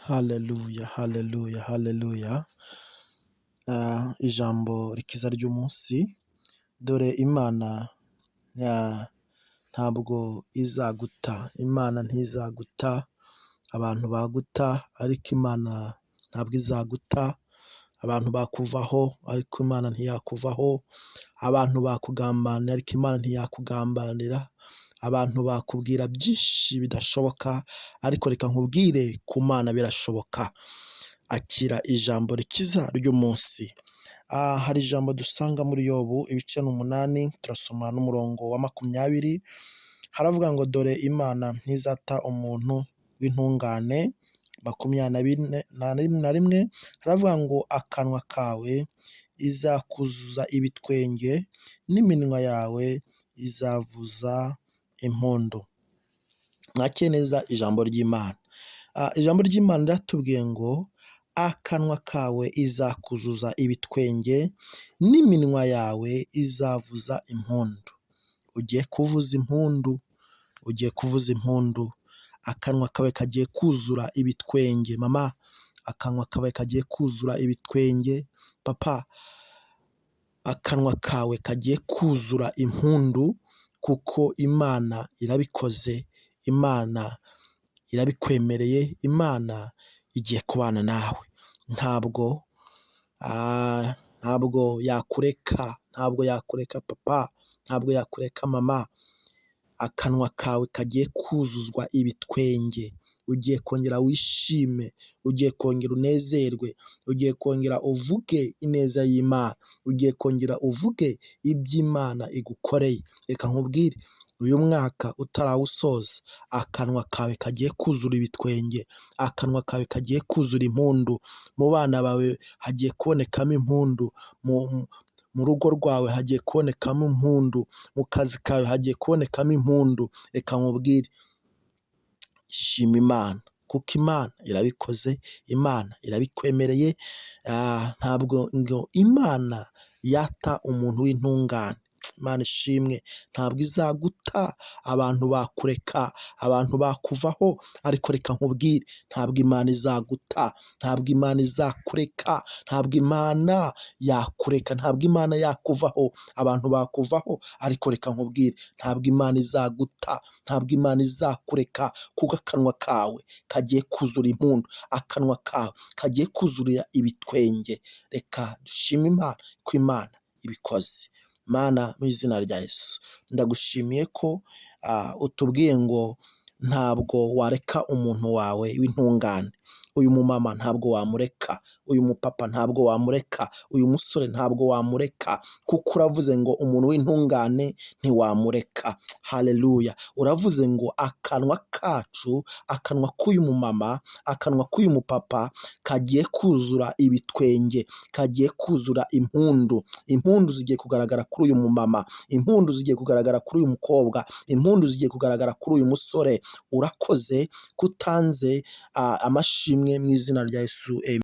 Haleluya, haleluya, haleluya. Ijambo rikiza ry'umunsi, dore Imana ntabwo izaguta, Imana ntizaguta, abantu baguta ariko Imana ntabwo izaguta, abantu bakuvaho ariko Imana ntiyakuvaho, abantu bakugambanira ariko Imana ntiyakugambanira, abantu bakubwira byinshi bidashoboka ariko reka nkubwire ku Mana birashoboka. Akira ijambo rikiza ry'umunsi. Hari ijambo dusanga muri Yobu ibice 8, turasoma n'umurongo wa 20, haravuga ngo dore Imana ntizata umuntu w'intungane. 21 haravuga ngo akanwa kawe izakuzuza ibitwenge n'iminwa yawe izavuza impundu. Mwakire neza ijambo ry'Imana. Ijambo ry'Imana riratubwiye ngo akanwa kawe izakuzuza ibitwenge n'iminwa yawe izavuza impundu. Ugiye kuvuza impundu, ugiye kuvuza impundu. Akanwa kawe kagiye kuzura ibitwenge. Mama, akanwa kawe kagiye kuzura ibitwenge. Papa, akanwa kawe kagiye kuzura impundu kuko Imana irabikoze, Imana irabikwemereye, Imana igiye kubana nawe. Ntabwo yakureka, ntabwo yakureka papa, ntabwo yakureka mama. Akanwa kawe kagiye kuzuzwa ibitwenge. Ugiye kongera wishime, ugiye kongera unezerwe, ugiye kongera uvuge ineza y'Imana, ugiye kongera uvuge iby'Imana igukoreye. Reka nkubwire, uyu mwaka utarawusoza, akanwa kawe kagiye kuzura ibitwenge, akanwa kawe kagiye kuzura impundu. Mu bana bawe hagiye kubonekamo impundu, mu rugo rwawe hagiye kubonekamo impundu, mu kazi kawe hagiye kubonekamo impundu. Reka nkubwire, shima Imana kuko Imana irabikoze, Imana irabikwemereye. Ntabwo ngo Imana yata umuntu w'intungane. Imana ishimwe, ntabwo izaguta, abantu bakureka, abantu bakuvaho ariko reka nkubwire, ntabwo Imana izaguta, ntabwo Imana izakureka, ntabwo Imana yakureka, ntabwo Imana yakuvaho, abantu bakuvaho ariko reka nkubwire, ntabwo Imana izaguta, ntabwo Imana izakureka kuko akanwa kawe kagiye kuzura impundu, akanwa kawe kagiye kuzura ibitwenge. Reka dushime Imana ko Imana ibikoze. Mana, mu izina rya Yesu ndagushimiye ko utubwiye ngo ntabwo wareka umuntu wawe w'intungane. Uyu mumama ntabwo wamureka, uyu mupapa ntabwo wamureka, uyu musore ntabwo wamureka kuko uravuze ngo umuntu w'intungane ntiwamureka. Haleluya. Uravuze ngo akanwa kacu, akanwa k'uyu mumama, akanwa k'uyu mupapa kagiye kuzura ibitwenge, kagiye kuzura impundu. Impundu zigiye kugaragara kuri uyu mumama, impundu zigiye kugaragara kuri uyu mukobwa, impundu zigiye kugaragara kuri uyu musore. Urakoze kutanze amashimwe mu izina rya Yesu. Amen.